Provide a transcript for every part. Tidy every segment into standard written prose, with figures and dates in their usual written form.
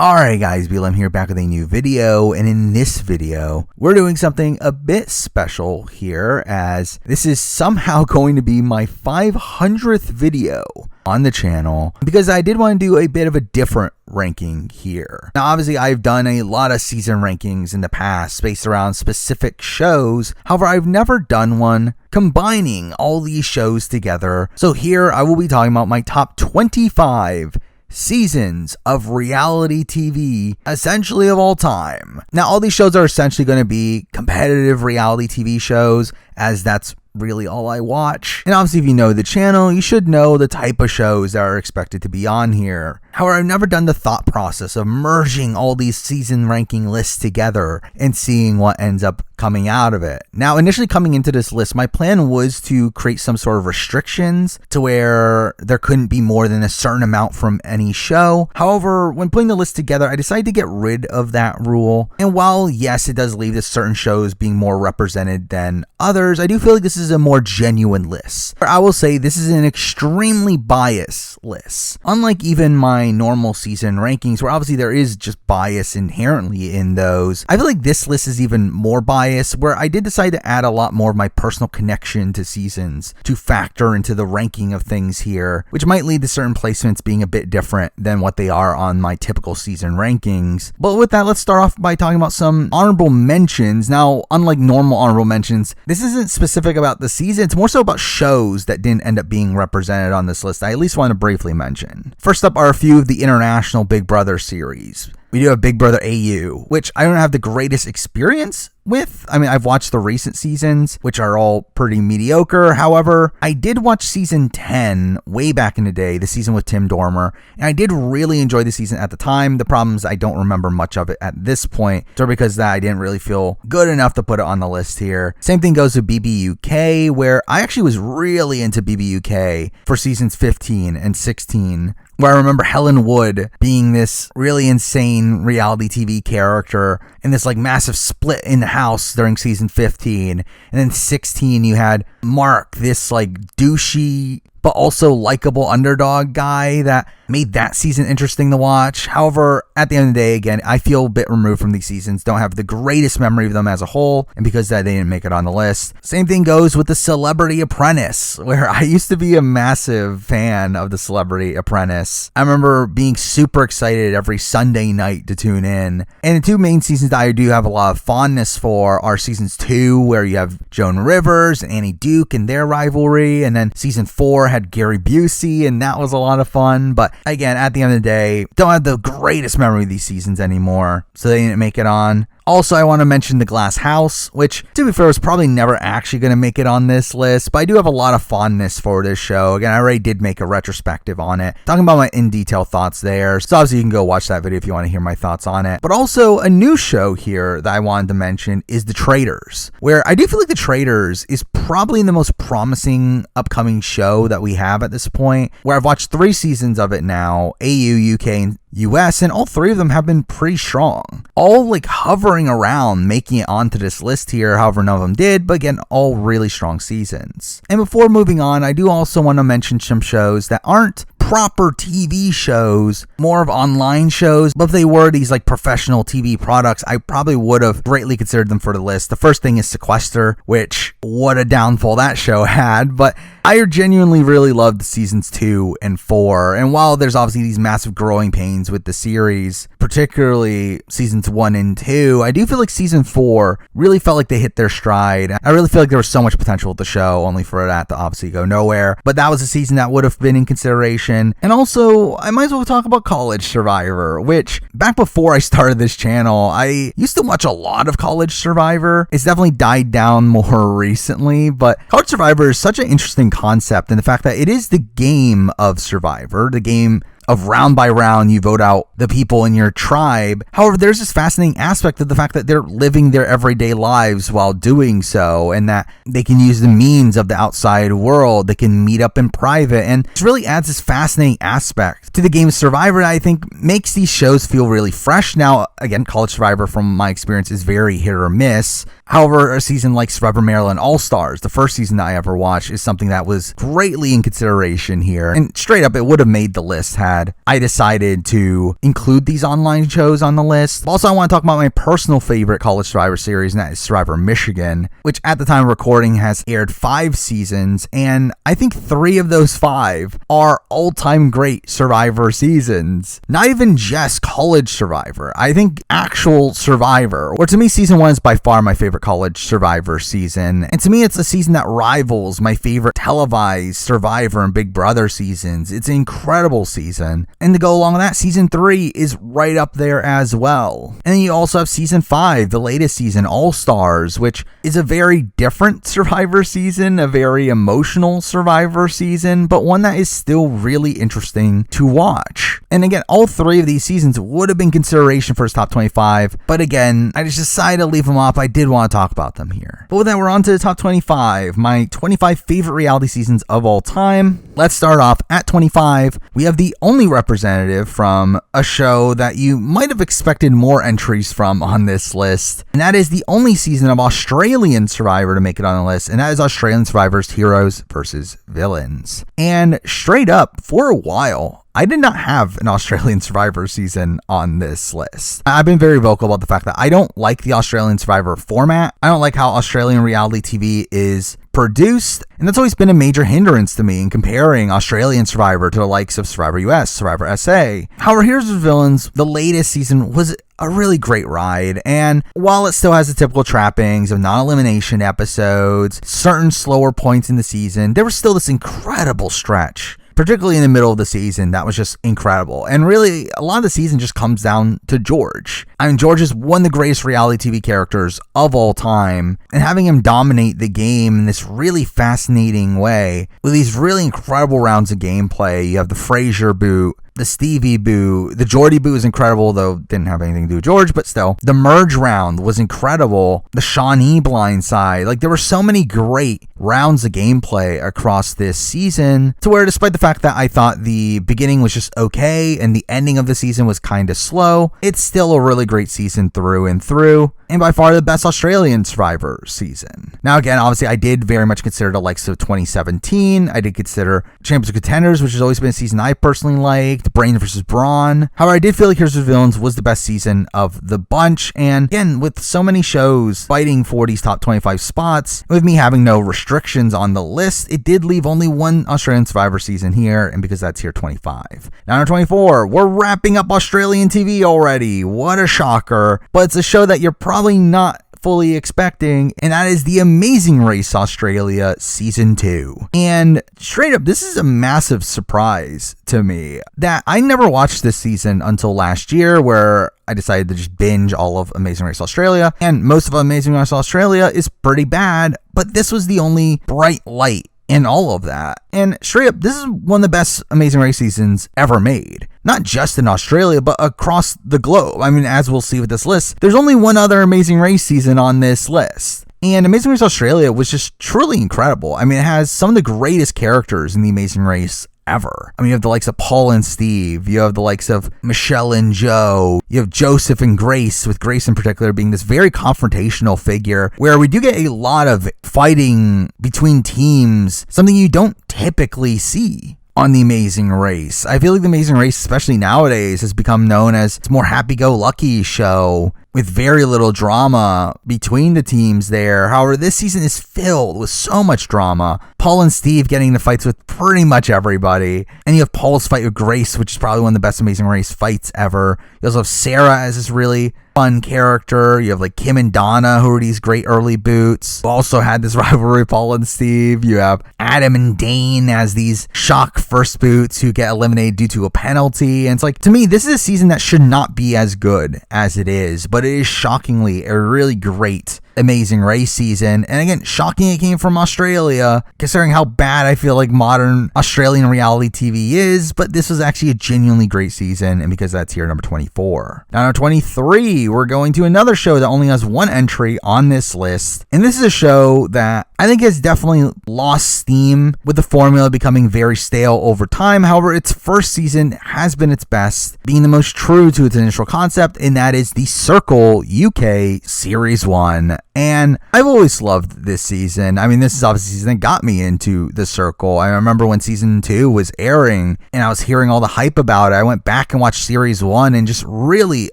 Alright guys, BLM here, back with a new video, and in this video, we're doing something a bit special here, as this is somehow going to be my 500th video on the channel, because I did want to do a bit of a different ranking here. Now obviously I've done a lot of season rankings in the past based around specific shows, however I've never done one combining all these shows together. So here I will be talking about my top 25 seasons of reality TV, essentially of all time. Now, all these shows are essentially going to be competitive reality TV shows, as that's really all I watch. And obviously, if you know the channel, you should know the type of shows that are expected to be on here. However, I've never done the thought process of merging all these season ranking lists together and seeing what ends up coming out of it. Now, initially coming into this list, my plan was to create some sort of restrictions to where there couldn't be more than a certain amount from any show. However, when putting the list together, I decided to get rid of that rule. And while, yes, it does leave to certain shows being more represented than others, I do feel like this is a more genuine list. I will say this is an extremely biased list. Unlike even my normal season rankings, where obviously there is just bias inherently in those, I feel like this list is even more biased, where I did decide to add a lot more of my personal connection to seasons to factor into the ranking of things here, which might lead to certain placements being a bit different than what they are on my typical season rankings. But with that, let's start off by talking about some honorable mentions. Now, unlike normal honorable mentions, this isn't specific about the season, it's more so about shows that didn't end up being represented on this list I at least want to briefly mention. First up are a few of the international Big Brother series. We do have Big Brother AU, which I don't have the greatest experience with. I mean, I've watched the recent seasons, which are all pretty mediocre. However, I did watch season 10 way back in the day, the season with Tim Dormer, and I did really enjoy the season at the time. The problem is I don't remember much of it at this point, so because of that, I didn't really feel good enough to put it on the list here. Same thing goes with BBUK, where I actually was really into BBUK for seasons 15 and 16, where I remember Helen Wood being this really insane reality TV character, and this like massive split in the house during season 15. And then 16, you had Mark, this like douchey but also likable underdog guy that made that season interesting to watch. However, at the end of the day, again, I feel a bit removed from these seasons, don't have the greatest memory of them as a whole, and because of that, they didn't make it on the list. Same thing goes with The Celebrity Apprentice, where I used to be a massive fan of The Celebrity Apprentice. I remember being super excited every Sunday night to tune in. And the two main seasons that I do have a lot of fondness for are seasons 2, where you have Joan Rivers and Annie Duke and their rivalry, and then season 4 had Gary Busey, and that was a lot of fun. But again, at the end of the day, don't have the greatest memory of these seasons anymore, so they didn't make it on. Also, I want to mention The Glass House, which, to be fair, was probably never actually going to make it on this list, but I do have a lot of fondness for this show. Again, I already did make a retrospective on it, talking about my in-detail thoughts there, so obviously you can go watch that video if you want to hear my thoughts on it. But also, a new show here that I wanted to mention is The Traitors, where I do feel like The Traitors is probably the most promising upcoming show that we have at this point, where I've watched 3 seasons of it now, AU, UK, and US, and all 3 of them have been pretty strong. All like hovering around making it onto this list here, however none of them did, but again, all really strong seasons. And before moving on, I do also want to mention some shows that aren't proper TV shows, more of online shows, but if they were these like professional TV products, I probably would have greatly considered them for the list. The first thing is Sequester, which what a downfall that show had, but I genuinely really loved seasons 2 and 4, and while there's obviously these massive growing pains with the series, particularly seasons 1 and 2, I do feel like season 4 really felt like they hit their stride. I really feel like there was so much potential with the show, only for that to obviously go nowhere, but that was a season that would have been in consideration. And also, I might as well talk about College Survivor, which back before I started this channel, I used to watch a lot of College Survivor. It's definitely died down more recently, but College Survivor is such an interesting concept, and the fact that it is the game of Survivor, the game of round by round, you vote out the people in your tribe. However, there's this fascinating aspect of the fact that they're living their everyday lives while doing so, and that they can use the means of the outside world. They can meet up in private, and it really adds this fascinating aspect to the game of Survivor that I think makes these shows feel really fresh. Now, again, College Survivor, from my experience, is very hit or miss. However, a season like Survivor Maryland All-Stars, the first season that I ever watched, is something that was greatly in consideration here. And straight up, it would have made the list had bad, I decided to include these online shows on the list. Also, I want to talk about my personal favorite college Survivor series, and that is Survivor Michigan, which at the time of recording has aired 5 seasons, and I think 3 of those 5 are all-time great Survivor seasons. Not even just college Survivor. I think actual Survivor, or to me, season 1 is by far my favorite college Survivor season, and to me, it's a season that rivals my favorite televised Survivor and Big Brother seasons. It's an incredible season, and to go along with that, season 3 is right up there as well. And then you also have season 5, the latest season, All Stars, which is a very different Survivor season, a very emotional Survivor season, but one that is still really interesting to watch. And again, all 3 of these seasons would have been consideration for his top 25, but again, I just decided to leave them off. I did want to talk about them here. But with that, we're on to the top 25, my 25 favorite reality seasons of all time. Let's start off at 25. We have the only representative from a show that you might have expected more entries from on this list, and that is the only season of Australian Survivor to make it on the list, and that is Australian Survivor's Heroes versus Villains. And straight up, for a while, I did not have an Australian Survivor season on this list. I've been very vocal about the fact that I don't like the Australian Survivor format. I don't like how Australian reality TV is produced, and that's always been a major hindrance to me in comparing Australian Survivor to the likes of Survivor US, Survivor SA. However, Heroes vs. Villains, the latest season, was a really great ride, and while it still has the typical trappings of non-elimination episodes, certain slower points in the season, there was still this incredible stretch, particularly in the middle of the season, that was just incredible. And really, a lot of the season just comes down to George. I mean, George is one of the greatest reality TV characters of all time, and having him dominate the game in this really fascinating way, with these really incredible rounds of gameplay. You have the Frasier boot, the Stevie boot, the Jordy boot was incredible, though didn't have anything to do with George, but still. The merge round was incredible. The Shawnee blindside, like there were so many great rounds of gameplay across this season, to where despite the fact that I thought the beginning was just okay and the ending of the season was kind of slow, it's still a really great season through and through, and by far the best Australian Survivor season. Now again, obviously I did very much consider the likes of 2017, I did consider Champions of Contenders, which has always been a season I personally liked, Brain versus Brawn. However, I did feel like Heroes vs. Villains was the best season of the bunch, and again, with so many shows fighting for these top 25 spots, with me having no restrictions on the list, it did leave only one Australian Survivor season here, and because that's here 25. Now number 24, we're wrapping up Australian TV already. What a shocker, but it's a show that you're probably not fully expecting, and that is The Amazing Race Australia Season 2. And straight up, this is a massive surprise to me that I never watched this season until last year, where I decided to just binge all of Amazing Race Australia, and most of Amazing Race Australia is pretty bad, but this was the only bright light in all of that. And straight up, this is one of the best Amazing Race seasons ever made. Not just in Australia, but across the globe. I mean, as we'll see with this list, there's only one other Amazing Race season on this list. And Amazing Race Australia was just truly incredible. I mean, it has some of the greatest characters in the Amazing Race ever. I mean, you have the likes of Paul and Steve, you have the likes of Michelle and Joe, you have Joseph and Grace, with Grace in particular being this very confrontational figure, where we do get a lot of fighting between teams, something you don't typically see on The Amazing Race. I feel like The Amazing Race, especially nowadays, has become known as a more happy-go-lucky show with very little drama between the teams there. However, this season is filled with so much drama. Paul and Steve getting the fights with pretty much everybody. And you have Paul's fight with Grace, which is probably one of the best Amazing Race fights ever. You also have Sarah as this really fun character. You have like Kim and Donna, who are these great early boots, who also had this rivalry, Paul and Steve. You have Adam and Dane as these shock first boots who get eliminated due to a penalty. And it's like, to me, this is a season that should not be as good as it is, but it is shockingly a really great Amazing Race season. And again, shocking it came from Australia, considering how bad I feel like modern Australian reality TV is, but this was actually a genuinely great season, and because that's here number 24. Now number 23, we're going to another show that only has one entry on this list, and this is a show that I think has definitely lost steam, with the formula becoming very stale over time. However, its first season has been its best, being the most true to its initial concept, and that is The Circle UK Series 1. And I've always loved this season. I mean, this is obviously the season that got me into The Circle. I remember when season 2 was airing and I was hearing all the hype about it. I went back and watched series 1 and just really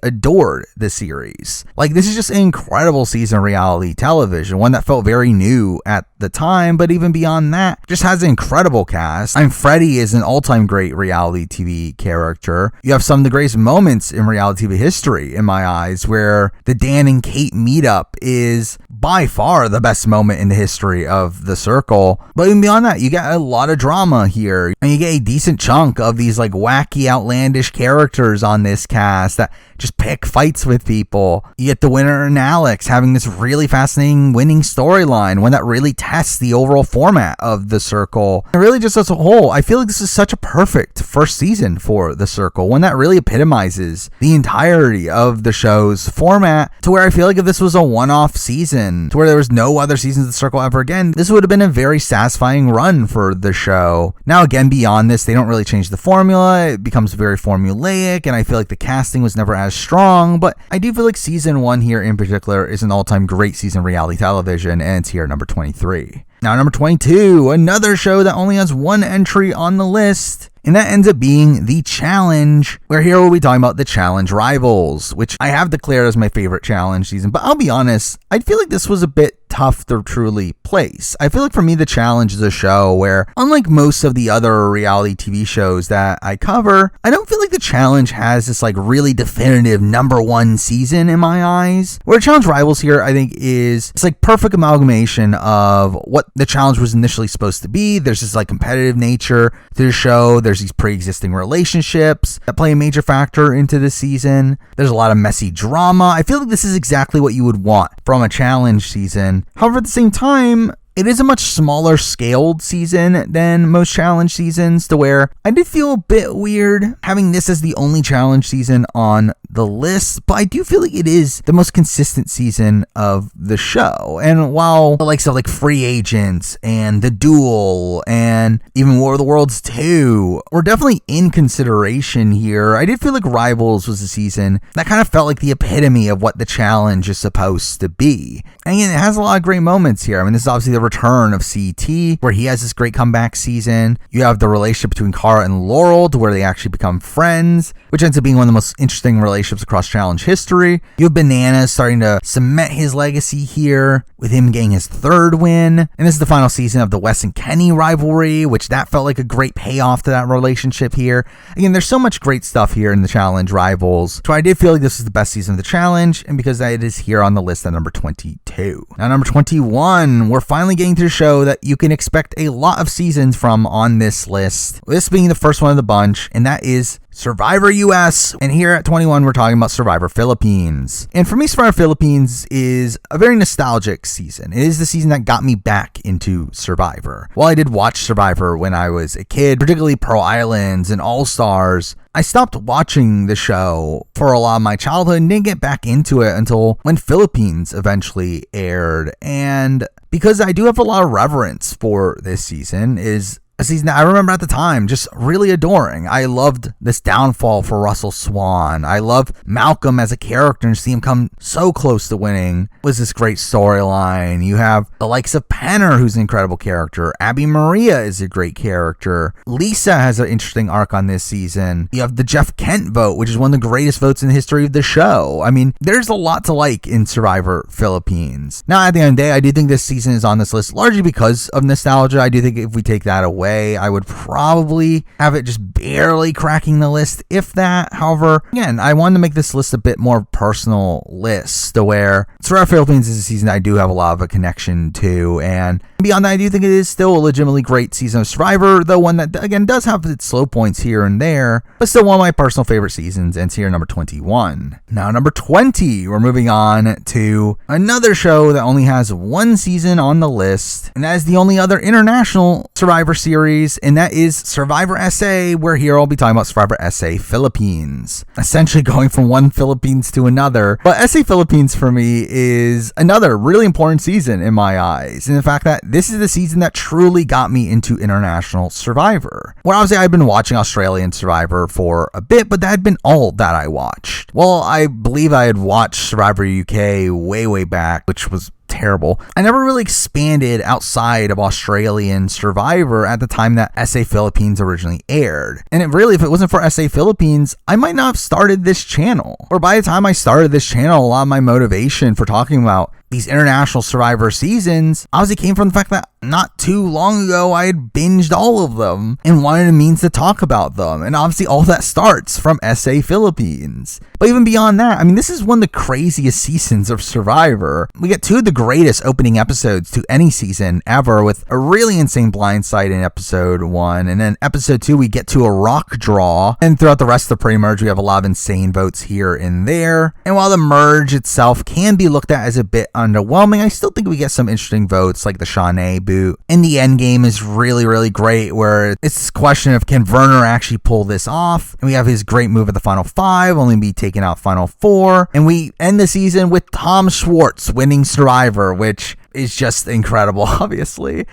adored the series. Like, this is just an incredible season of reality television, one that felt very new at the time, but even beyond that, just has an incredible cast. I mean, Freddie is an all-time great reality TV character. You have some of the greatest moments in reality TV history, in my eyes, where the Dan and Kate meetup is by far the best moment in the history of The Circle. But even beyond that, you get a lot of drama here, and you get a decent chunk of these like wacky, outlandish characters on this cast that just pick fights with people. You get the winner and Alex having this really fascinating winning storyline, one that really tests the overall format of The Circle. And really just as a whole, I feel like this is such a perfect first season for The Circle, one that really epitomizes the entirety of the show's format, to where I feel like if this was a one-off season, to where there was no other seasons of The Circle ever again, this would have been a very satisfying run for the show. Now again, beyond this, they don't really change the formula. It becomes very formulaic, and I feel like the casting was never as strong, but I do feel like season 1 here in particular is an all-time great season of reality television, and it's here at number 23. Now, number 22, another show that only has one entry on the list, and that ends up being The Challenge, where here we'll be talking about The Challenge Rivals, which I have declared as my favorite challenge season, but I'll be honest, I feel like this was a bit tough to truly place. I feel like for me, The Challenge is a show where, unlike most of the other reality TV shows that I cover, I don't feel like The Challenge has this like really definitive number 1 season in my eyes. Where Challenge Rivals here, I think, is it's like perfect amalgamation of what The Challenge was initially supposed to be. There's this like competitive nature to the show. There's these pre-existing relationships that play a major factor into the season. There's a lot of messy drama. I feel like this is exactly what you would want from a challenge season. However, at the same time, it is a much smaller scaled season than most challenge seasons, to where I did feel a bit weird having this as the only challenge season on the list, but I do feel like it is the most consistent season of the show. And while the likes of like Free Agents and The Duel and even War of the Worlds 2 were definitely in consideration here, I did feel like Rivals was a season that kind of felt like the epitome of what the challenge is supposed to be. And again, it has a lot of great moments here. I mean, this is obviously the return of CT, where he has this great comeback season. You have the relationship between Cara and Laurel, to where they actually become friends, which ends up being one of the most interesting relationships across challenge history. You have Bananas starting to cement his legacy here, with him getting his 3rd win. And this is the final season of the Wes and Kenny rivalry, which that felt like a great payoff to that relationship here. Again, there's so much great stuff here in the Challenge Rivals, so I did feel like this is the best season of the challenge, and because it is here on the list at number 22. Now, number 21, we're finally getting to a show that you can expect a lot of seasons from on this list, this being the first one of the bunch, and that is Survivor US. And here at 21, we're talking about Survivor Philippines. And for me, Survivor Philippines is a very nostalgic season. It is the season that got me back into Survivor. While I did watch Survivor when I was a kid, particularly Pearl Islands and All Stars, I stopped watching the show for a lot of my childhood and didn't get back into it until when Philippines eventually aired. And because I do have a lot of reverence for this season, is a season that I remember at the time just really adoring. I loved this downfall for Russell Swan. I loved Malcolm as a character, and see him come so close to winning was this great storyline. You have the likes of Penner, who's an incredible character. Abby Maria is a great character. Lisa has an interesting arc on this season. You have the Jeff Kent vote, which is one of the greatest votes in the history of the show. I mean, there's a lot to like in Survivor Philippines. Now, at the end of the day, I do think this season is on this list largely because of nostalgia. I do think if we take that away, I would probably have it just barely cracking the list, if that. However, again, I wanted to make this list a bit more personal list, to where Survivor Philippines is a season I do have a lot of a connection to, and beyond that, I do think it is still a legitimately great season of Survivor, though one that, again, does have its slow points here and there, but still one of my personal favorite seasons, and it's here number 21. Now, number 20, we're moving on to another show that only has one season on the list, and that is the only other international Survivor series, and that is Survivor SA, where here I'll be talking about Survivor SA Philippines. Essentially going from one Philippines to another. But SA Philippines for me is another really important season in my eyes. And the fact that this is the season that truly got me into international Survivor. Where obviously I've been watching Australian Survivor for a bit, but that had been all that I watched. Well, I believe I had watched Survivor UK way back, which was terrible. I never really expanded outside of Australian Survivor at the time that SA Philippines originally aired. And if it wasn't for SA Philippines, I might not have started this channel. Or by the time I started this channel, a lot of my motivation for talking about these international Survivor seasons obviously came from the fact that not too long ago I had binged all of them and wanted a means to talk about them. And obviously all that starts from SA Philippines. But even beyond that, I mean, this is one of the craziest seasons of Survivor. We get two of the greatest opening episodes to any season ever, with a really insane blindside in episode 1. And then episode 2, we get to a rock draw. And throughout the rest of the pre-merge, we have a lot of insane votes here and there. And while the merge itself can be looked at as a bit underwhelming, I still think we get some interesting votes like the Shanae boot. And the end game is really, really great, where it's this question of, can Werner actually pull this off? And we have his great move at the final 5, only be taken out final 4. And we end the season with Tom Schwartz winning Survivor, which is just incredible, obviously.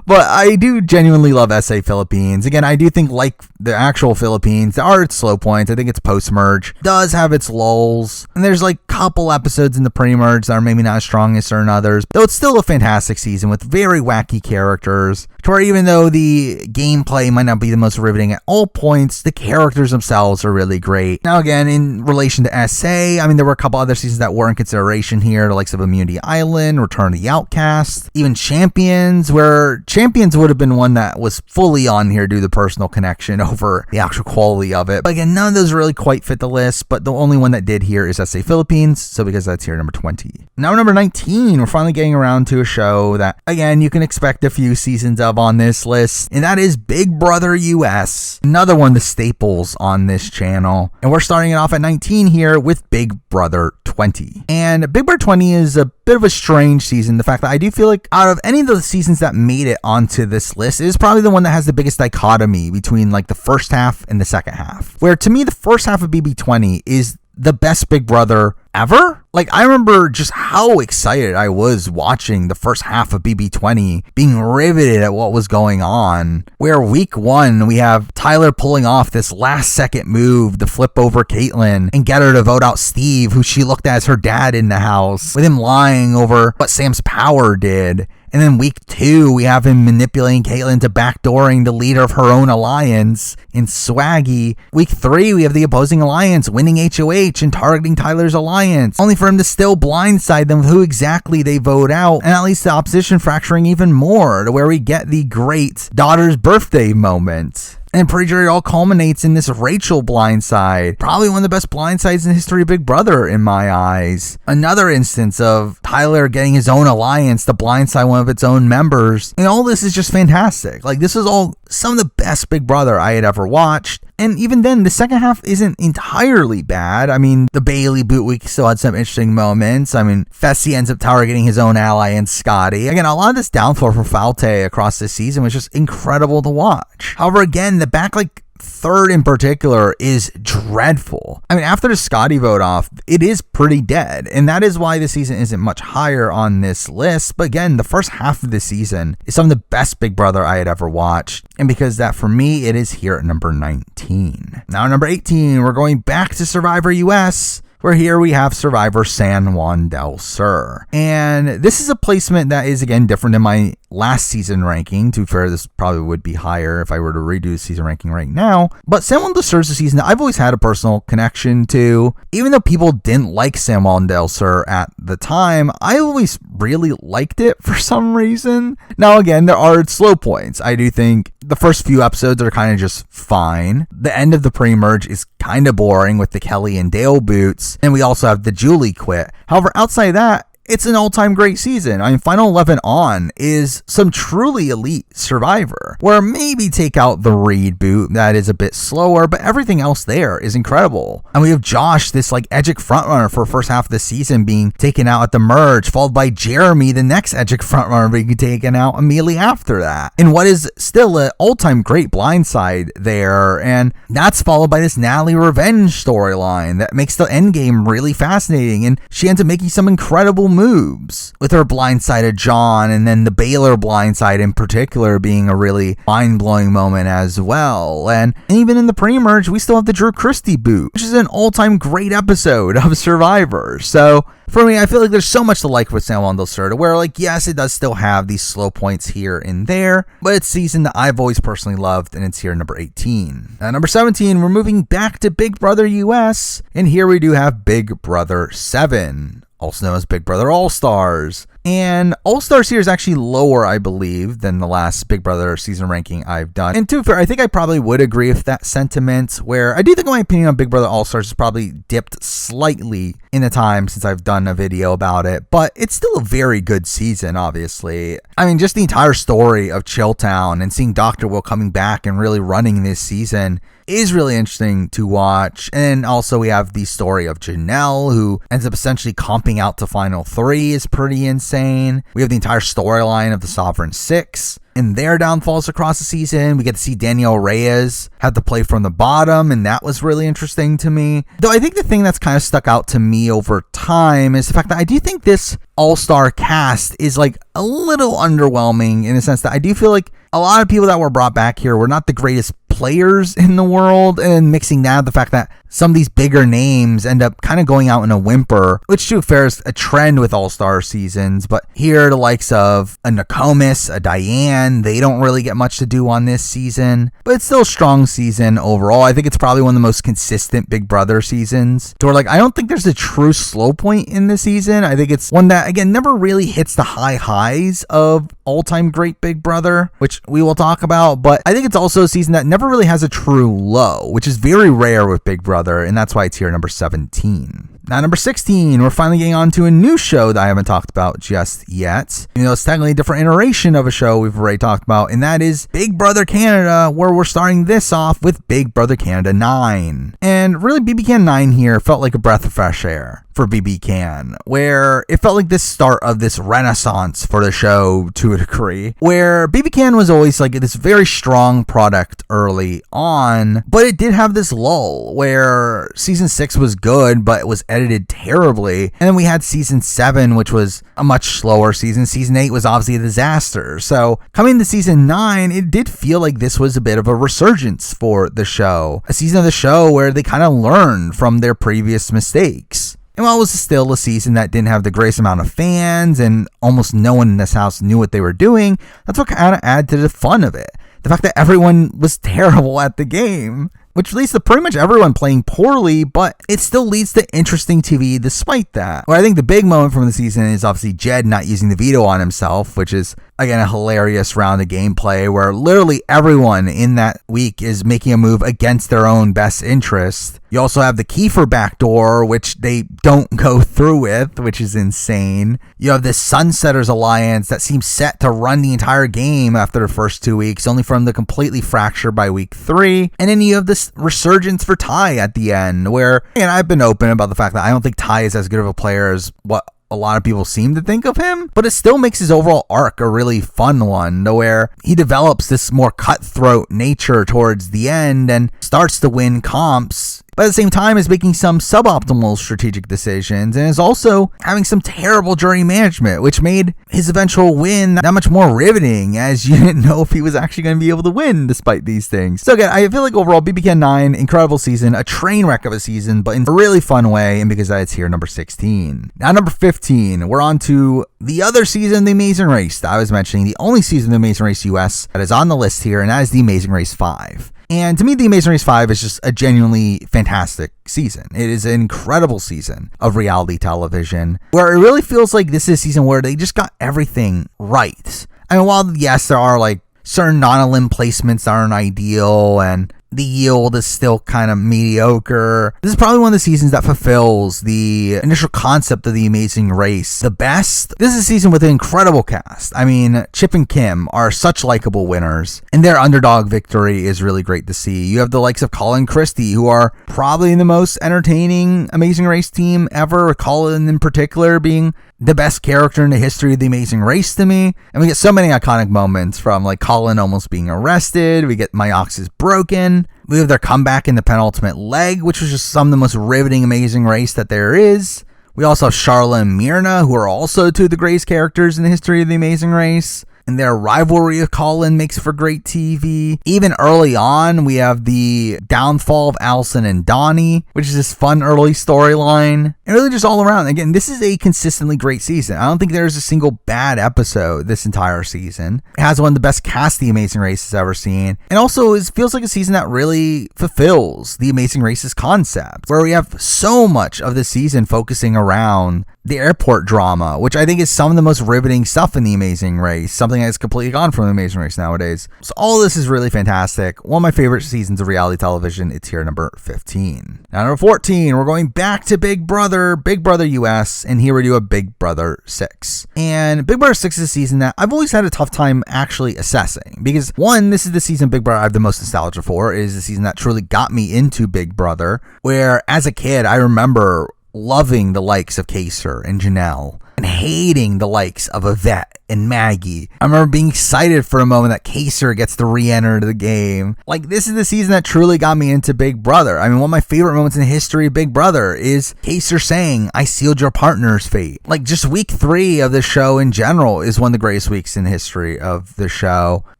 But I do genuinely love SA Philippines. Again, I do think, like the actual Philippines, there are its slow points. I think its post-merge does have its lulls. And there's like a couple episodes in the pre-merge that are maybe not as strong as certain others. Though it's still a fantastic season with very wacky characters. To where even though the gameplay might not be the most riveting at all points, the characters themselves are really great. Now again, in relation to SA, I mean, there were a couple other seasons that were in consideration here, the likes of Immunity Island, Return of the Outcast, even Champions, where Champions would have been one that was fully on here due to the personal connection over the actual quality of it. But again, none of those really quite fit the list, but the only one that did here is SA Philippines, so because that's here number 20. Now number 19, we're finally getting around to a show that, again, you can expect a few seasons of on this list, and that is Big Brother US, another one of the staples on this channel. And we're starting it off at 19 here with Big Brother 20. And Big Brother 20 is a bit of a strange season. The fact that I do feel like out of any of the seasons that made it onto this list, it is probably the one that has the biggest dichotomy between like the first half and the second half. Where to me, the first half of BB20 is the best Big Brother ever. Like, I remember just how excited I was watching the first half of BB20, being riveted at what was going on. Where week 1, we have Tyler pulling off this last second move to flip over Caitlyn and get her to vote out Steve, who she looked at as her dad in the house, with him lying over what Sam's power did. And then week 2, we have him manipulating Caitlyn to backdooring the leader of her own alliance in Swaggy. Week 3, we have the opposing alliance winning HOH and targeting Tyler's alliance, only for him to still blindside them with who exactly they vote out, and at least the opposition fracturing even more, to where we get the great daughter's birthday moment. And pretty sure it all culminates in this Rachel blindside. Probably one of the best blindsides in the history of Big Brother in my eyes. Another instance of Tyler getting his own alliance to blindside one of its own members. And all this is just fantastic. Like, this is all some of the best Big Brother I had ever watched. And even then, the second half isn't entirely bad. I mean, the Bailey boot week still had some interesting moments. I mean, Fessy ends up targeting his own ally in Scotty. Again, a lot of this downfall for Falte across this season was just incredible to watch. However, again, the back, third in particular is dreadful. I mean, after the Scotty vote off, it is pretty dead. And that is why the season isn't much higher on this list. But again, the first half of the season is some of the best Big Brother I had ever watched. And because that, for me, it is here at number 19. Now, number 18, we're going back to Survivor US, where here we have Survivor San Juan del Sur. And this is a placement that is, again, different than my last season ranking. To be fair, this probably would be higher if I were to redo the season ranking right now. But San Juan del Sur is a season that I've always had a personal connection to. Even though people didn't like San Juan del Sur at the time, I always really liked it for some reason. Now, again, there are slow points. I do think the first few episodes are kind of just fine. The end of the pre-merge is kind of boring with the Kelly and Dale boots. And we also have the Julie quit. However, outside of that, it's an all-time great season. I mean, Final 11 on is some truly elite Survivor, where maybe take out the Reed boot, that is a bit slower, but everything else there is incredible. And we have Josh, this Edgic frontrunner for first half of the season, being taken out at the merge, followed by Jeremy, the next Edgic frontrunner, being taken out immediately after that. And what is still an all-time great blindside there, and that's followed by this Natalie revenge storyline that makes the endgame really fascinating, and she ends up making some incredible moves, with her blindsided John, and then the Baylor blindside in particular being a really mind-blowing moment as well. And even in the pre-merge, we still have the Drew Christie boot, which is an all-time great episode of Survivor. So for me, I feel like there's so much to like with San Juan del Sur, where, like, yes, it does still have these slow points here and there, but it's a season that I've always personally loved, and it's here number 18. At number 17, we're moving back to Big Brother US, and here we do have Big Brother 7, also known as Big Brother All-Stars. And All-Stars here is actually lower, I believe, than the last Big Brother season ranking I've done. And to be fair, I think I probably would agree with that sentiment, where I do think my opinion on Big Brother All-Stars has probably dipped slightly in the time since I've done a video about it, but it's still a very good season, obviously. I mean, just the entire story of Chilltown and seeing Dr. Will coming back and really running this season is really interesting to watch. And also we have the story of Janelle, who ends up essentially comping out to Final 3, is pretty insane. We have the entire storyline of the Sovereign Six and their downfalls across the season. We get to see Danielle Reyes have to play from the bottom, and that was really interesting to me. Though I think the thing that's kind of stuck out to me over time is the fact that I do think this all-star cast is like a little underwhelming, in the sense that I do feel like a lot of people that were brought back here were not the greatest players in the world, and mixing that with the fact that some of these bigger names end up kind of going out in a whimper, which to be fair is a trend with all-star seasons. But here, the likes of a Nokomis, a Diane, they don't really get much to do on this season, but it's still a strong season overall. I think it's probably one of the most consistent Big Brother seasons, to where, like, I don't think there's a true slow point in the season. I think it's one that, again, never really hits the high highs of all-time great Big Brother, which we will talk about, but I think it's also a season that never really has a true low, which is very rare with Big Brother, and that's why it's here number 17. Now, number 16, we're finally getting on to a new show that I haven't talked about just yet. You know, it's technically a different iteration of a show we've already talked about, and that is Big Brother Canada, where we're starting this off with Big Brother Canada 9. And really, BB Can 9 here felt like a breath of fresh air for BB Can, where it felt like the start of this renaissance for the show to a degree, where BB Can was always like this very strong product early on, but it did have this lull where season 6 was good, but it was edited terribly. And then we had season 7, which was a much slower season. Season 8 was obviously a disaster. So coming to season 9, it did feel like this was a bit of a resurgence for the show, a season of the show where they kind of learned from their previous mistakes. And while it was still a season that didn't have the greatest amount of fans and almost no one in this house knew what they were doing, that's what kind of added to the fun of it. The fact that everyone was terrible at the game, which leads to pretty much everyone playing poorly, but it still leads to interesting TV despite that. Well, I think the big moment from the season is obviously Jed not using the veto on himself, which is, again, a hilarious round of gameplay where literally everyone in that week is making a move against their own best interest. You also have the Kiefer backdoor, which they don't go through with, which is insane. You have this Sunsetters Alliance that seems set to run the entire game after the first 2 weeks, only for them to completely fracture by week 3. And then you have this resurgence for Ty at the end, where, and I've been open about the fact that I don't think Ty is as good of a player as what a lot of people seem to think of him, but it still makes his overall arc a really fun one, to where he develops this more cutthroat nature towards the end and starts to win comps, but at the same time is making some suboptimal strategic decisions and is also having some terrible jury management, which made his eventual win that much more riveting, as you didn't know if he was actually going to be able to win despite these things. So again, I feel like overall BB Can 9, incredible season, a train wreck of a season, but in a really fun way, and because it's here number 16. Now number 15, we're on to the other season, The Amazing Race, that I was mentioning, the only season of The Amazing Race US that is on the list here, and that is The Amazing Race 5. And to me, The Amazing Race 5 is just a genuinely fantastic season. It is an incredible season of reality television, where it really feels like this is a season where they just got everything right. I mean, while yes, there are like certain non-elim placements that aren't ideal, and the yield is still kind of mediocre, this is probably one of the seasons that fulfills the initial concept of The Amazing Race the best. This is a season with an incredible cast. I mean, Chip and Kim are such likable winners, and their underdog victory is really great to see. You have the likes of Colin Christie, who are probably the most entertaining Amazing Race team ever, Colin in particular being the best character in the history of The Amazing Race to me. And we get so many iconic moments, from like Colin almost being arrested, we get My Ox is Broken, we have their comeback in the penultimate leg, which was just some of the most riveting Amazing Race that there is, We also have Sharla and Myrna, who are also two of the greatest characters in the history of The Amazing Race. And their rivalry with Colin makes for great TV. Even early on, we have the downfall of Allison and Donnie, which is this fun early storyline. And really just all around. Again, this is a consistently great season. I don't think there's a single bad episode this entire season. It has one of the best casts The Amazing Race has ever seen. And also, it feels like a season that really fulfills The Amazing Race's concept, where we have so much of the season focusing around the airport drama, which I think is some of the most riveting stuff in The Amazing Race, something that's completely gone from The Amazing Race nowadays. So all this is really fantastic. One of my favorite seasons of reality television. It's here, number 15. Now, number 14, we're going back to Big Brother US, and here we do a Big Brother 6. And Big Brother 6 is a season that I've always had a tough time actually assessing, because one, this is the season of Big Brother I have the most nostalgia for. It is the season that truly got me into Big Brother, where as a kid, I remember loving the likes of Kaser and Janelle and hating the likes of Yvette and Maggie. I remember being excited for a moment that Kaser gets to re-enter the game. Like, this is the season that truly got me into Big Brother. I mean, one of my favorite moments in the history of Big Brother is Kaser saying, "I sealed your partner's fate." Like, just week 3 of the show in general is one of the greatest weeks in the history of the show.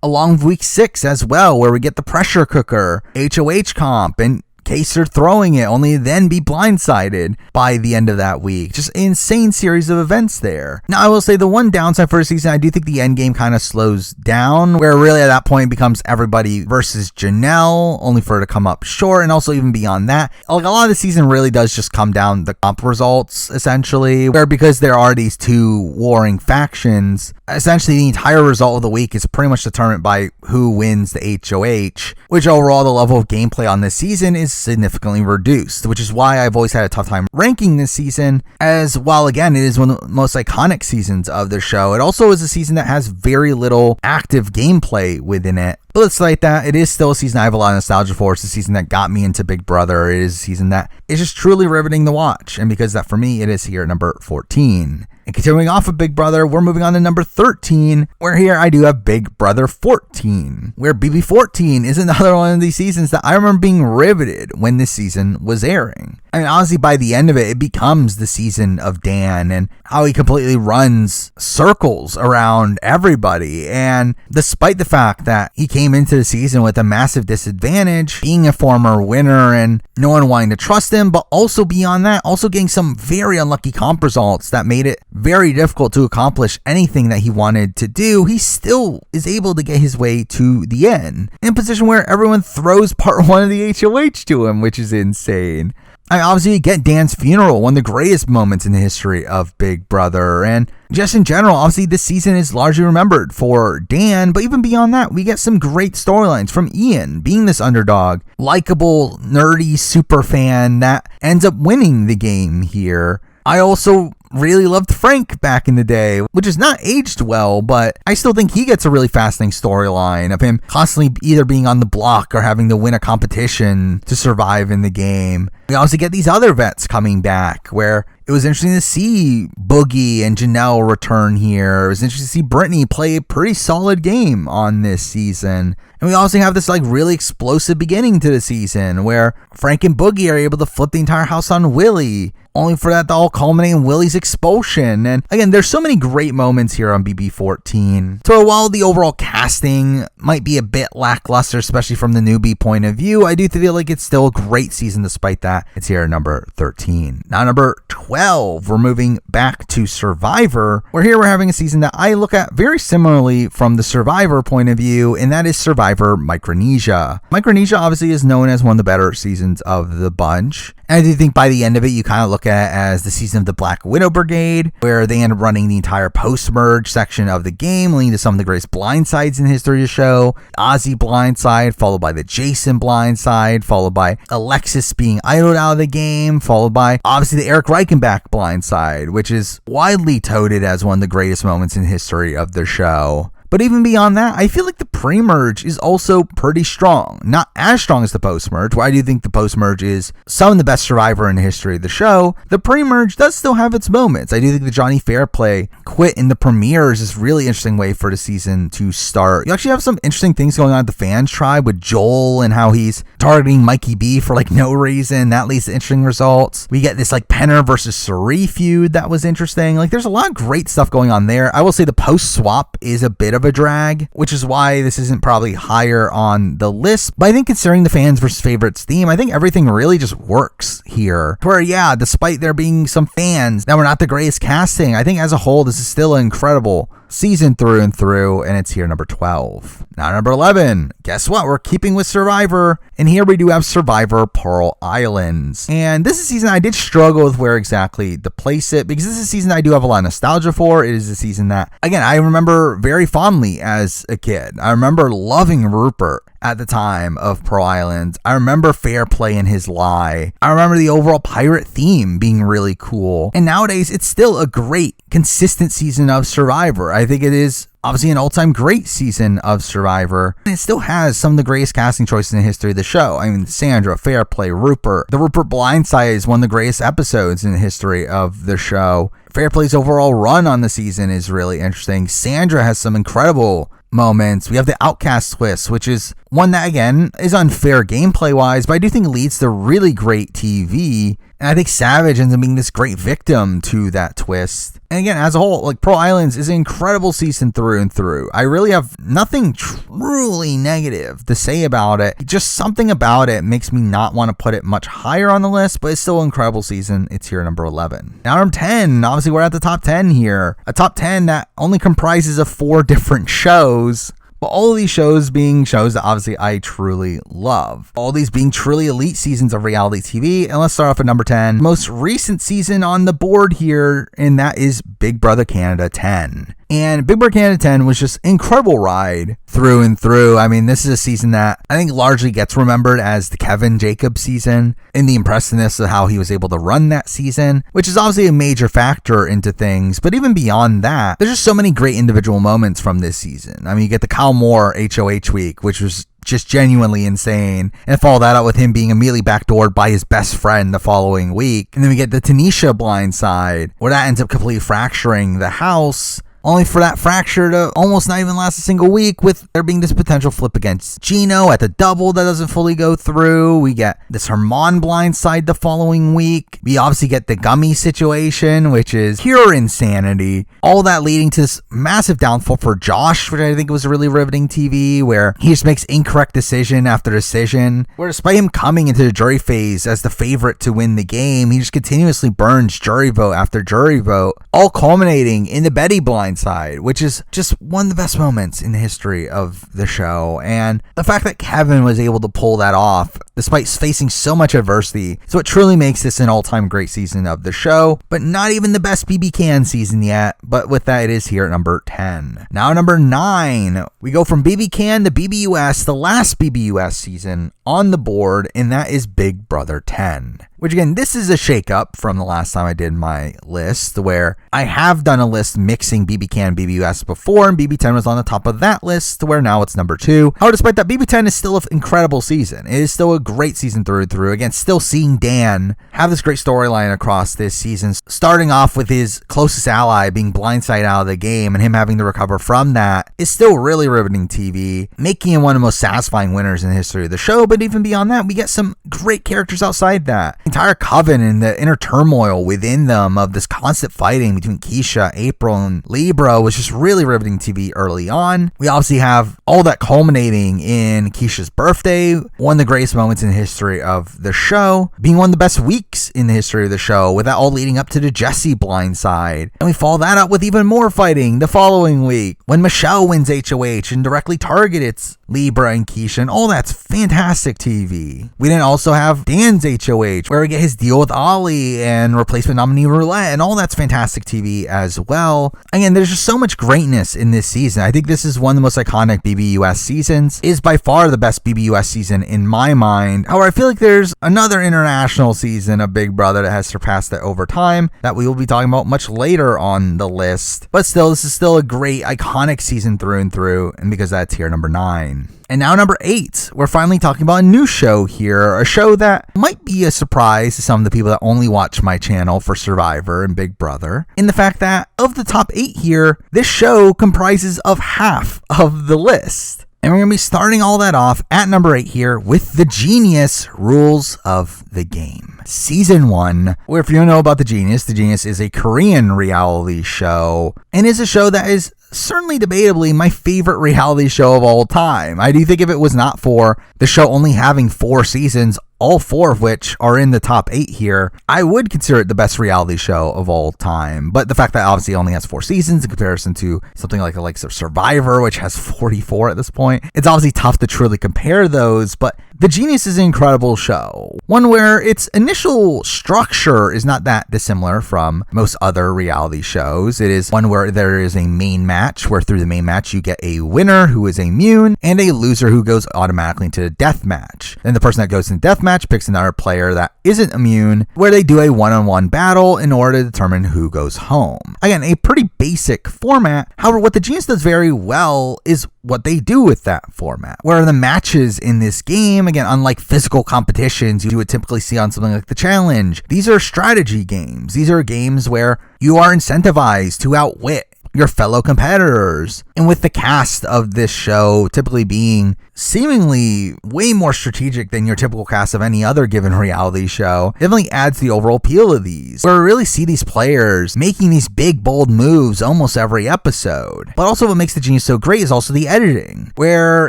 Along with week 6 as well, where we get the pressure cooker, HOH comp, and Kaser throwing it, only to then be blindsided by the end of that week. Just an insane series of events there. Now, I will say the one downside for the season, I do think the end game kind of slows down, where really at that point it becomes everybody versus Janelle, only for her to come up short, and also even beyond that, like a lot of the season really does just come down the comp results, essentially, where because there are these two warring factions, essentially the entire result of the week is pretty much determined by who wins the HOH, which overall the level of gameplay on this season is significantly reduced, which is why I've always had a tough time ranking this season, as while again it is one of the most iconic seasons of the show, it also is a season that has very little active gameplay within it. But let's like that, it is still a season I have a lot of nostalgia for. It's a season that got me into Big Brother. It is a season that is just truly riveting to watch, and because that for me, it is here at number 14. And continuing off of Big Brother, we're moving on to number 13, where here I do have Big Brother 14, where BB14 is another one of these seasons that I remember being riveted when this season was airing. I mean, honestly, by the end of it, it becomes the season of Dan and how he completely runs circles around everybody. And despite the fact that he came into the season with a massive disadvantage, being a former winner and no one wanting to trust him, but also beyond that, also getting some very unlucky comp results that made it very difficult to accomplish anything that he wanted to do, he still is able to get his way to the end in a position where everyone throws part 1 of the HOH to him, which is insane. I obviously get Dan's funeral, one of the greatest moments in the history of Big Brother, and just in general, obviously this season is largely remembered for Dan, but even beyond that, we get some great storylines from Ian being this underdog, likable, nerdy super fan that ends up winning the game here. I also really loved Frank back in the day, which is not aged well, but I still think he gets a really fascinating storyline of him constantly either being on the block or having to win a competition to survive in the game. We also get these other vets coming back, where it was interesting to see Boogie and Janelle return here. It was interesting to see Brittany play a pretty solid game on this season. And we also have this like really explosive beginning to the season where Frank and Boogie are able to flip the entire house on Willie, only for that to all culminate in Willie's expulsion. And again, there's so many great moments here on BB14. So while the overall casting might be a bit lackluster, especially from the newbie point of view, I do feel like it's still a great season despite that. It's here at number 13. Now number 12, we're moving back to Survivor, where here we're having a season that I look at very similarly from the Survivor point of view, and that is Survivor Micronesia. Micronesia obviously is known as one of the better seasons of the bunch. And I do think by the end of it, you kind of look at it as the season of the Black Widow Brigade, where they end up running the entire post-merge section of the game, leading to some of the greatest blindsides in the history of the show. Ozzy blindside, followed by the Jason blindside, followed by Alexis being idled out of the game, followed by obviously the Eric Reichenbach blindside, which is widely touted as one of the greatest moments in history of the show. But even beyond that, I feel like the pre-merge is also pretty strong. Not as strong as the post-merge, where I do think the post-merge is some of the best Survivor in the history of the show. The pre-merge does still have its moments. I do think the Johnny Fairplay quit in the premiere is this really interesting way for the season to start. You actually have some interesting things going on at the fans tribe with Joel and how he's targeting Mikey B for like no reason. That leads to interesting results. We get this like Penner versus Suri feud that was interesting. Like there's a lot of great stuff going on there. I will say the post-swap is a bit of a drag, which is why this isn't probably higher on the list. But I think considering the fans versus favorites theme, I think everything really just works here. Where yeah, despite there being some fans that were not the greatest casting, I think as a whole this is still an incredible season through and through, and it's here number 12. Now number 11, guess what? We're keeping with Survivor, and here we do have Survivor Pearl Islands. And this is a season I did struggle with where exactly to place it, because this is a season I do have a lot of nostalgia for. It is a season that, again, I remember very fondly as a kid. I remember loving Rupert at the time of Pearl Islands. I remember Fairplay and his lie. I remember the overall pirate theme being really cool. And nowadays, it's still a great, consistent season of Survivor. I think it is obviously an all-time great season of Survivor. And it still has some of the greatest casting choices in the history of the show. I mean, Sandra, Fairplay, Rupert. The Rupert Blindside is one of the greatest episodes in the history of the show. Fairplay's overall run on the season is really interesting. Sandra has some incredible moments. We have the Outcast twist, which is one that, again, is unfair gameplay-wise, but I do think leads to really great TV. And I think Savage ends up being this great victim to that twist. And again, as a whole, like Pearl Islands is an incredible season through and through. I really have nothing truly negative to say about it. Just something about it makes me not want to put it much higher on the list, but it's still an incredible season. It's here at number 11. Now number 10, obviously we're at the top 10 here. A top 10 that only comprises of 4 different shows. But all of these shows being shows that obviously I truly love. All these being truly elite seasons of reality TV. And let's start off at number 10. Most recent season on the board here, and that is Big Brother Canada 10. And Big Brother Canada 10 was just an incredible ride through and through. I mean, this is a season that I think largely gets remembered as the Kevin Jacobs season and the impressiveness of how he was able to run that season, which is obviously a major factor into things. But even beyond that, there's just so many great individual moments from this season. I mean, you get the Kyle Moore HOH week, which was just genuinely insane, and follow that out with him being immediately backdoored by his best friend the following week. And then we get the Tanisha blindside, where that ends up completely fracturing the house, only for that fracture to almost not even last a single week, with there being this potential flip against Gino at the double that doesn't fully go through. We get this Herman blindside the following week. We obviously get the Gummy situation, which is pure insanity. All that leading to this massive downfall for Josh, which I think was really riveting TV, where he just makes incorrect decision after decision, where despite him coming into the jury phase as the favorite to win the game, he just continuously burns jury vote after jury vote, all culminating in the Betty blindside, which is just one of the best moments in the history of the show. And the fact that Kevin was able to pull that off despite facing so much adversity is what truly makes this an all-time great season of the show, but not even the best BB Can season yet. But with that, it is here at number 10. Now number 9, we go from BB Can to BBUS, the last BBUS season on the board, and that is Big Brother 10. Which again, this is a shakeup from the last time I did my list, where I have done a list mixing BB Can and BBUS before, and BB10 was on the top of that list, where now it's number 2. However, despite that, BB10 is still an incredible season. It is still a great season through and through. Again, still seeing Dan have this great storyline across this season, starting off with his closest ally being blindsided out of the game and him having to recover from that, is still really riveting TV, making him one of the most satisfying winners in the history of the show. But even beyond that, we get some great characters outside that. Entire coven and the inner turmoil within them of this constant fighting between Keisha, April, and Libra was just really riveting TV early on. We obviously have all that culminating in Keisha's birthday, one of the greatest moments in the history of the show, being one of the best weeks in the history of the show, with that all leading up to the Jesse blindside. And we follow that up with even more fighting the following week, when Michelle wins HOH and directly targets Libra and Keisha, and all that's fantastic TV. We then also have Dan's HOH, where we get his deal with Ollie and Replacement Nominee Roulette, and all that's fantastic TV as well. Again, there's just so much greatness in this season. I think this is one of the most iconic BBUS seasons. It is by far the best BBUS season in my mind. However, I feel like there's another international season of Big Brother that has surpassed it over time that we will be talking about much later on the list. But still, this is still a great, iconic season through and through, and because that's here number 9. And now number 8, we're finally talking about a new show here, a show that might be a surprise to some of the people that only watch my channel for Survivor and Big Brother, in the fact that of the top 8 here, this show comprises of half of the list. And we're going to be starting all that off at number 8 here with The Genius Rules of the Game. Season 1, where if you don't know about The Genius is a Korean reality show, and is a show that is certainly debatably my favorite reality show of all time. I do think if it was not for the show only having 4 seasons, all 4 of which are in the top 8 here, I would consider it the best reality show of all time. But the fact that obviously it only has 4 seasons in comparison to something like the likes of Survivor, which has 44 at this point, it's obviously tough to truly compare those, but The Genius is an incredible show. One where its initial structure is not that dissimilar from most other reality shows. It is one where there is a main match, where through the main match you get a winner who is immune and a loser who goes automatically into the death match. Then the person that goes in death match picks another player that isn't immune, where they do a one-on-one battle in order to determine who goes home. Again, a pretty basic format. However, what The Genius does very well is what they do with that format, where the matches in this game, again, unlike physical competitions you would typically see on something like The Challenge, these are strategy games. These are games where you are incentivized to outwit your fellow competitors. And with the cast of this show typically being seemingly way more strategic than your typical cast of any other given reality show, definitely adds the overall appeal of these, where we really see these players making these big, bold moves almost every episode. But also what makes The Genius so great is also the editing, where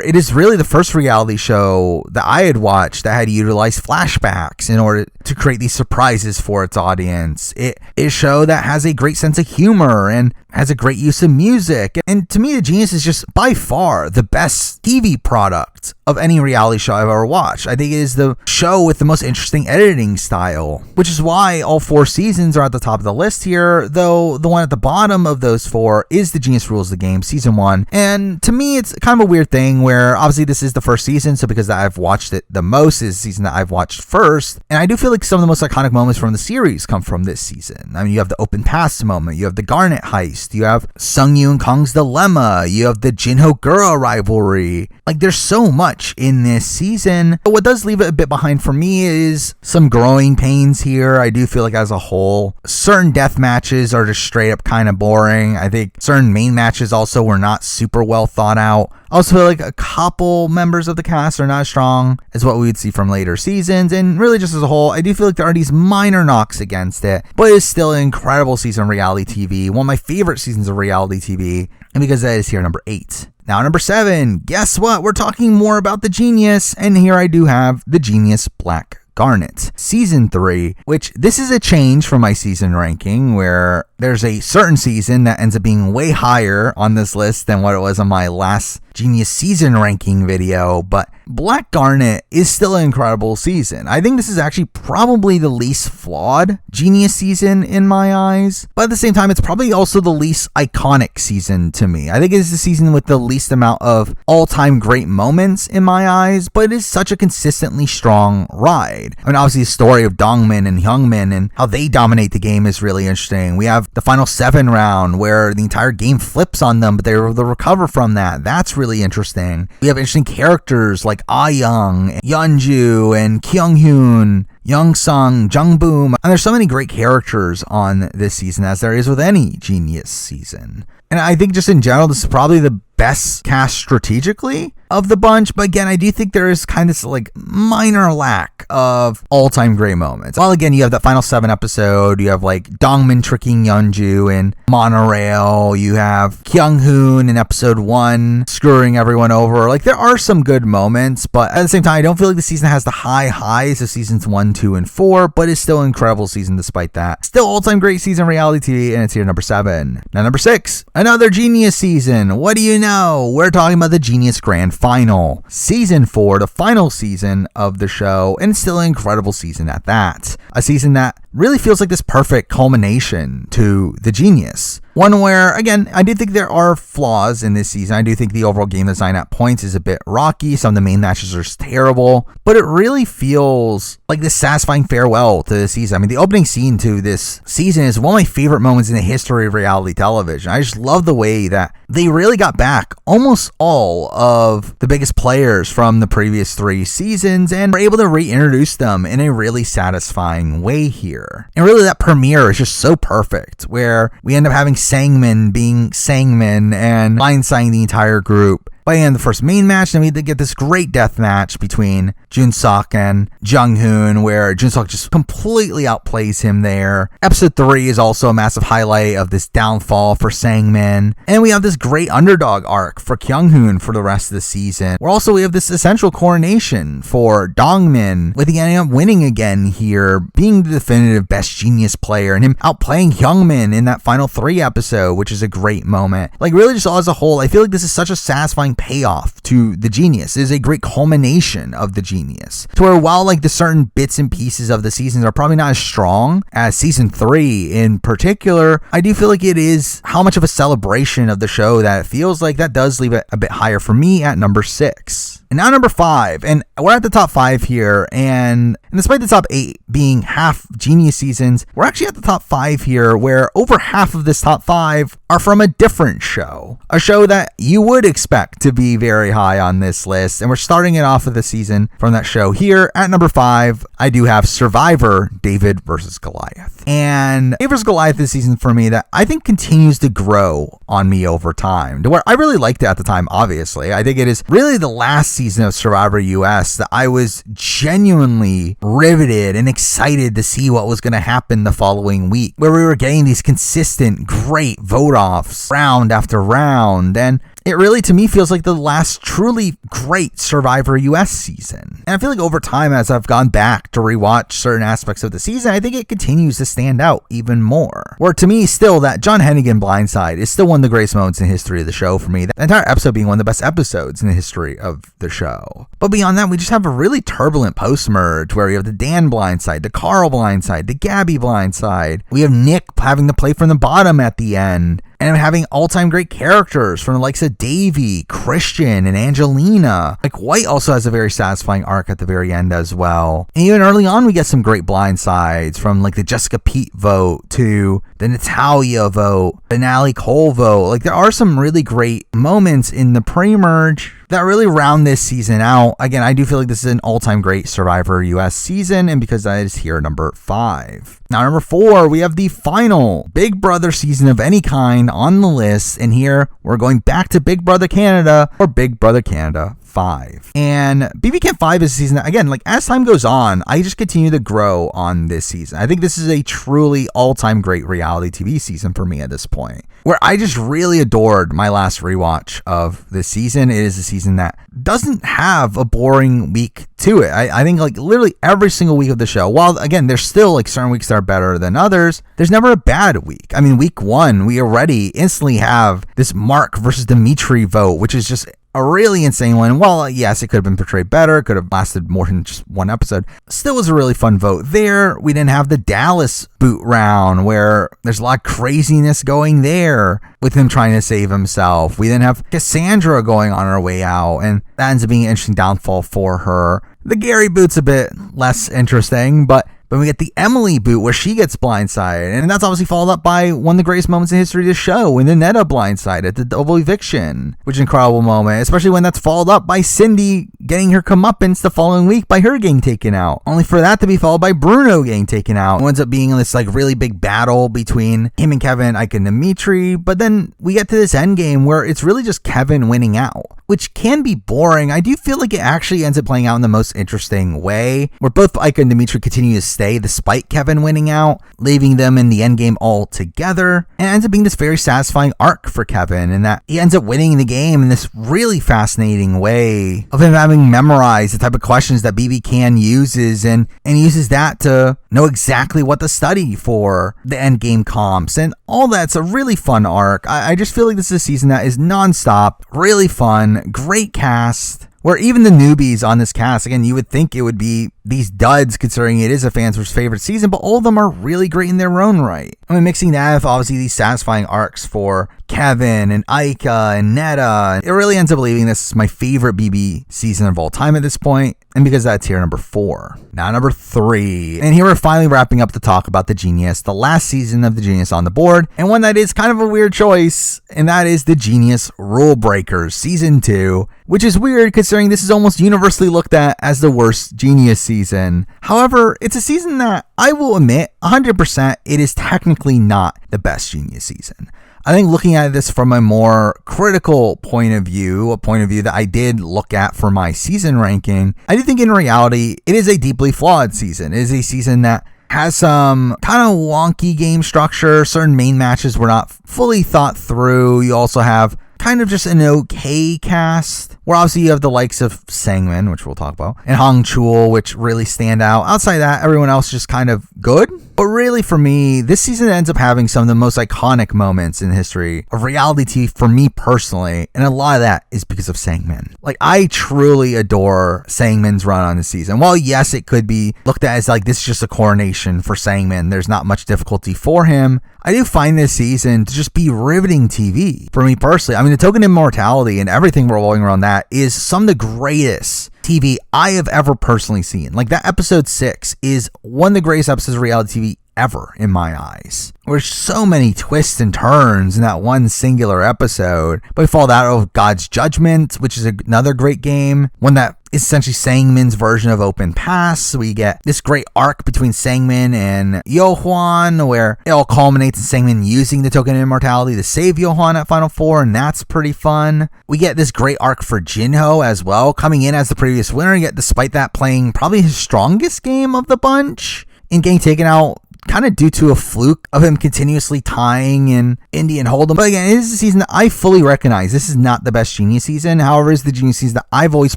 it is really the first reality show that I had watched that had utilized flashbacks in order to create these surprises for its audience. It is a show that has a great sense of humor and has a great use of music. And to me, The Genius is just by far the best TV product of any reality show I've ever watched. I think it is the show with the most interesting editing style, which is why all 4 seasons are at the top of the list here, though the one at the bottom of those 4 is The Genius Rules the Game, season 1. And to me, it's kind of a weird thing where obviously this is the first season, so because I've watched it the most is the season that I've watched first. And I do feel like some of the most iconic moments from the series come from this season. I mean, you have the open pass moment, you have the Garnet heist, you have Sungyu and Kong's dilemma, you have the Jinho Gura rivalry. Like, there's so much in this season. But what does leave it a bit behind for me is some growing pains here. I do feel like as a whole, certain death matches are just straight up kind of boring. I think certain main matches also were not super well thought out. I also feel like a couple members of the cast are not as strong as what we would see from later seasons. And really just as a whole, I do feel like there are these minor knocks against it, but it's still an incredible season of reality TV. One of my favorite seasons of reality TV. And because that is here number 8. Now, number 7, guess what? We're talking more about The Genius, and here I do have The Genius Black Garnet, season 3, which this is a change from my season ranking, where there's a certain season that ends up being way higher on this list than what it was on my last Genius season ranking video, but Black Garnet is still an incredible season. I think this is actually probably the least flawed Genius season in my eyes, but at the same time, it's probably also the least iconic season to me. I think it is the season with the least amount of all-time great moments in my eyes, but it is such a consistently strong ride. I mean, obviously the story of Dongmin and Hyungmin and how they dominate the game is really interesting. We have the final 7 round where the entire game flips on them, but they're able to recover from that. That's really interesting. We have interesting characters like Ah Young, Yeonju, and Kyunghoon, Youngsung, Jungboom, and there's so many great characters on this season, as there is with any Genius season. And I think just in general, this is probably the best cast strategically of the bunch, but again, I do think there is kind of this like minor lack of all-time great moments. Well, again, you have that final 7 episode, you have like Dongmin tricking Yeonju in Monorail, you have Kyunghoon in episode 1 screwing everyone over. Like, there are some good moments, but at the same time, I don't feel like the season has the high highs of seasons 1, 2, and 4, but it's still an incredible season despite that. Still all-time great season reality TV, and it's here number 7. Now number 6, another Genius season. What do you know? We're talking about the Genius Grand final season 4, the final season of the show, and still an incredible season at that. A season that really feels like this perfect culmination to The Genius. One where, again, I do think there are flaws in this season. I do think the overall game design at points is a bit rocky. Some of the main matches are terrible, but it really feels like this satisfying farewell to the season. I mean, the opening scene to this season is one of my favorite moments in the history of reality television. I just love the way that they really got back almost all of the biggest players from the previous 3 seasons and were able to reintroduce them in a really satisfying way here. And really that premiere is just so perfect, where we end up having Sangmin being Sangmin and blindsiding the entire group. By the end of the first main match, then we get this great death match between Junseok and Jung-hoon, where Junseok just completely outplays him there. Episode 3 is also a massive highlight of this downfall for Sangmin. And we have this great underdog arc for Kyung-hoon for the rest of the season. Where also we have this essential coronation for Dongmin, with he ending up winning again here, being the definitive best genius player, and him outplaying Hyungmin in that final 3 episode, which is a great moment. Like, really just all as a whole, I feel like this is such a satisfying payoff to The Genius. It is a great culmination of The Genius, to where while like the certain bits and pieces of the seasons are probably not as strong as season 3 in particular, I do feel like it is how much of a celebration of the show that it feels like that does leave it a bit higher for me at number 6. And now number 5, and we're at the top 5 here, and despite the top 8 being half Genius seasons, we're actually at the top 5 here, where over half of this top 5 are from a different show. A show that you would expect to be very high on this list, and we're starting it off of the season from that show here. At number 5, I do have Survivor, David vs. Goliath. And David vs. Goliath this season for me that I think continues to grow on me over time, to where I really liked it at the time, obviously. I think it is really the last season of Survivor US that I was genuinely riveted and excited to see what was going to happen the following week, where we were getting these consistent, great vote-offs round after round, and it really, to me, feels like the last truly great Survivor US season. And I feel like over time, as I've gone back to rewatch certain aspects of the season, I think it continues to stand out even more. Where to me, still, that John Hennigan blindside is still one of the greatest moments in the history of the show for me. The entire episode being one of the best episodes in the history of the show. But beyond that, we just have a really turbulent post-merge where we have the Dan blindside, the Carl blindside, the Gabby blindside. We have Nick having to play from the bottom at the end. And having all-time great characters from the likes of Davey, Christian, and Angelina. Like, White also has a very satisfying arc at the very end as well. And even early on, we get some great blindsides, from like the Jessica Pete vote to the Natalia vote, the Natalie Cole vote. Like, there are some really great moments in the pre-merge that really round this season out. Again, I do feel like this is an all-time great Survivor US season, and because that is here number 5. Now, number 4, we have the final Big Brother season of any kind on the list, and here we're going back to Big Brother Canada, or Big Brother Canada 5. And BB Camp 5 is a season that, again, like as time goes on, I just continue to grow on this season. I think this is a truly all-time great reality TV season for me at this point, where I just really adored my last rewatch of this season. It is a season that doesn't have a boring week to it. I think like literally every single week of the show, while again, there's still like certain weeks that are better than others, there's never a bad week. I mean, week 1, we already instantly have this Mark versus Dimitri vote, which is just a really insane one. Well, yes, it could have been portrayed better, could have lasted more than just one episode. Still was a really fun vote there. We didn't have the Dallas boot round, where there's a lot of craziness going there with him trying to save himself. We then have Cassandra going on her way out, and that ends up being an interesting downfall for her. The Gary boot's a bit less interesting, but we get the Emily boot where she gets blindsided, and that's obviously followed up by one of the greatest moments in history of the show, when the Netta blindsided, the double eviction, which is an incredible moment, especially when that's followed up by Cindy getting her comeuppance the following week by her getting taken out, only for that to be followed by Bruno getting taken out. It ends up being this like really big battle between him and Kevin, Ike and Dimitri, but then we get to this end game where it's really just Kevin winning out, which can be boring. I do feel like it actually ends up playing out in the most interesting way, where both Ike and Dimitri continue to stay despite Kevin winning out, leaving them in the endgame all together, and it ends up being this very satisfying arc for Kevin, in that he ends up winning the game in this really fascinating way of him having memorized the type of questions that BB Can uses, and uses that to know exactly what to study for the endgame comps, and all that's a really fun arc. I just feel like this is a season that is nonstop, really fun, again, great cast. Where even the newbies on this cast, again, you would think it would be these duds considering it is a fan's favorite season, but all of them are really great in their own right. I mean, mixing that with obviously these satisfying arcs for Kevin and Aika and Netta, it really ends up leaving this my favorite BB season of all time at this point, and because that's here number 4. Now number 3, and here we're finally wrapping up the talk about The Genius, the last season of The Genius on the board, and one that is kind of a weird choice, and that is The Genius Rule Breakers Season 2, which is weird considering this is almost universally looked at as the worst Genius season. However, it's a season that I will admit 100% it is technically not the best Genius season. I think looking at this from a more critical point of view, a point of view that I did look at for my season ranking, I do think in reality it is a deeply flawed season. It is a season that has some kind of wonky game structure. Certain main matches were not fully thought through. You also have kind of just an okay cast, where obviously you have the likes of Sangmin, which we'll talk about, and Hong Chul, which really stand out. Outside of that, everyone else just kind of good. But really, for me, this season ends up having some of the most iconic moments in the history of reality TV for me personally, and a lot of that is because of Sangmin. Like, I truly adore Sangmin's run on this season. While yes, it could be looked at as like this is just a coronation for Sangmin, there's not much difficulty for him, I do find this season to just be riveting TV for me personally. I mean, the Token Immortality and everything revolving around that is some of the greatest TV I have ever personally seen. Like, that episode 6 is one of the greatest episodes of reality TV ever in my eyes. There's so many twists and turns in that one singular episode. But we follow that with God's Judgment, which is another great game. One that is essentially Sangmin's version of Open Pass. We get this great arc between Sangmin and Yohwan, where it all culminates in Sangmin using the Token of Immortality to save Yohwan at Final Four, and that's pretty fun. We get this great arc for Jinho as well, coming in as the previous winner, yet despite that playing probably his strongest game of the bunch and getting taken out kind of due to a fluke of him continuously tying in Indian Hold'em. But again, it is a season that I fully recognize. This is not the best Genius season. However, it's the Genius season that I've always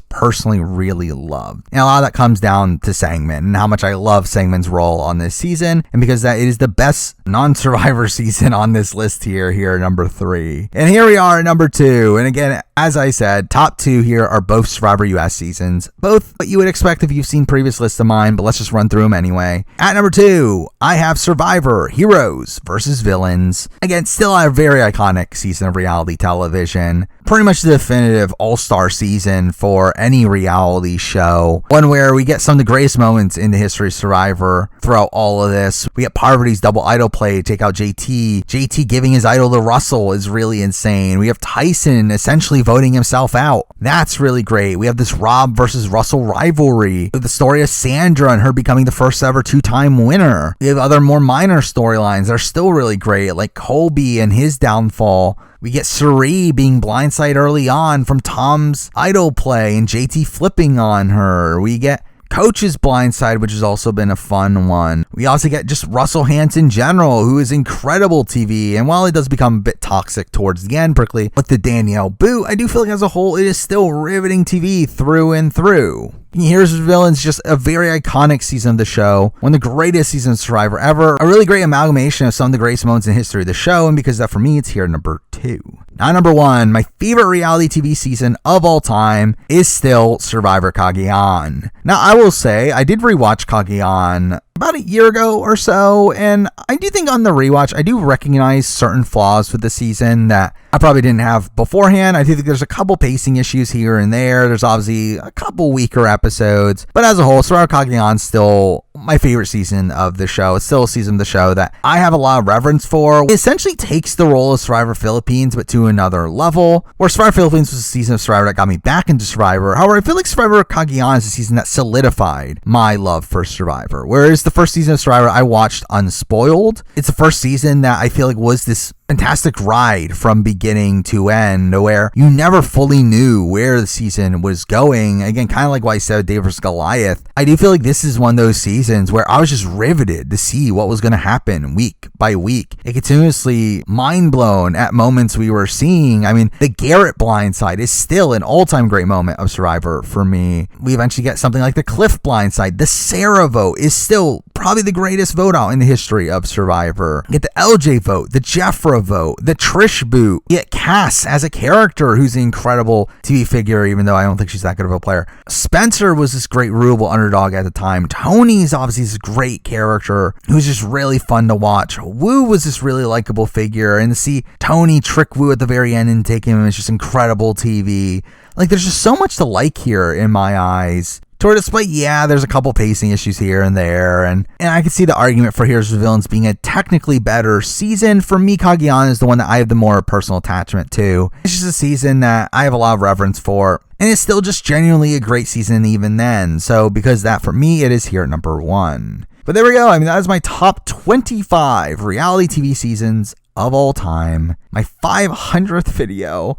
personally really loved. And a lot of that comes down to Sangmin and how much I love Sangmin's role on this season. And because that it is the best non-Survivor season on this list here at number 3. And here we are at number 2. And again, as I said, top 2 here are both Survivor US seasons. Both what you would expect if you've seen previous lists of mine, but let's just run through them anyway. At number 2, I have Survivor Heroes versus Villains. Again, still a very iconic season of reality television. Pretty much the definitive all-star season for any reality show. One where we get some of the greatest moments in the history of Survivor throughout all of this. We get Parvati's double idol play to take out JT. JT giving his idol to Russell is really insane. We have Tyson essentially voting himself out. That's really great. We have this Rob versus Russell rivalry. With the story of Sandra and her becoming the first ever 2-time winner. We have other more minor storylines that are still really great, like Colby and his downfall. We get Cirie being blindsided early on from Tom's idol play and JT flipping on her. We get Coach's blindside, which has also been a fun one. We also get just Russell Hantz in general, who is incredible TV. And while it does become a bit toxic towards the end, particularly with the Danielle boot, I do feel like as a whole, it is still riveting TV through and through. Here's Villains, just a very iconic season of the show. One of the greatest seasons of Survivor ever. A really great amalgamation of some of the greatest moments in history of the show. And because of that, for me, it's here at number 2. Now, number 1, my favorite reality TV season of all time is still Survivor Cagayan. Now, I will say, I did rewatch Cagayan about a year ago or so, and I do think on the rewatch, I do recognize certain flaws with the season that I probably didn't have beforehand. I do think there's a couple pacing issues here and there. There's obviously a couple weaker episodes, but as a whole, Survivor Cagayan's still my favorite season of the show. It's still a season of the show that I have a lot of reverence for. It essentially takes the role of Survivor Philippines, but to another level, where Survivor Philippines was a season of Survivor that got me back into Survivor. However, I feel like Survivor Cagayan is a season that solidified my love for Survivor, whereas the first season of Survivor I watched unspoiled. It's the first season that I feel like was this fantastic ride from beginning to end, where you never fully knew where the season was going. Again, kind of like what I said with David vs. Goliath, I do feel like this is one of those seasons where I was just riveted to see what was going to happen week by week. It continuously mind blown at moments we were seeing. I mean, the Garrett blindside is still an all-time great moment of Survivor for me. We eventually get something like the Cliff blindside. The Sarah vote is still probably the greatest vote out in the history of Survivor. Get the LJ vote, the Jeffra vote. The Trish boot. Get Cass as a character who's an incredible TV figure, even though I don't think she's that good of a player. Spencer was this great ruleable underdog at the time. Tony's obviously this great character who's just really fun to watch. Wu was this really likable figure, and to see Tony trick Wu at the very end and take him is just incredible TV. Like, there's just so much to like here in my eyes. Toward display, yeah, there's a couple pacing issues here and there, and I can see the argument for Heroes vs. Villains being a technically better season. For me, Kage-yan is the one that I have the more personal attachment to. It's just a season that I have a lot of reverence for, and it's still just genuinely a great season even then. So because of that, for me, it is here at number 1. But there we go. I mean, that is my top 25 reality TV seasons of all time. My 500th video.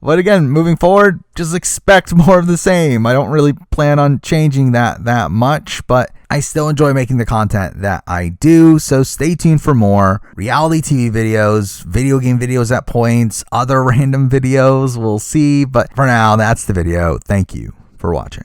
But again, moving forward, just expect more of the same. I don't really plan on changing that much, but I still enjoy making the content that I do. So stay tuned for more reality TV videos, video game videos at points, other random videos. We'll see. But for now, that's the video. Thank you for watching.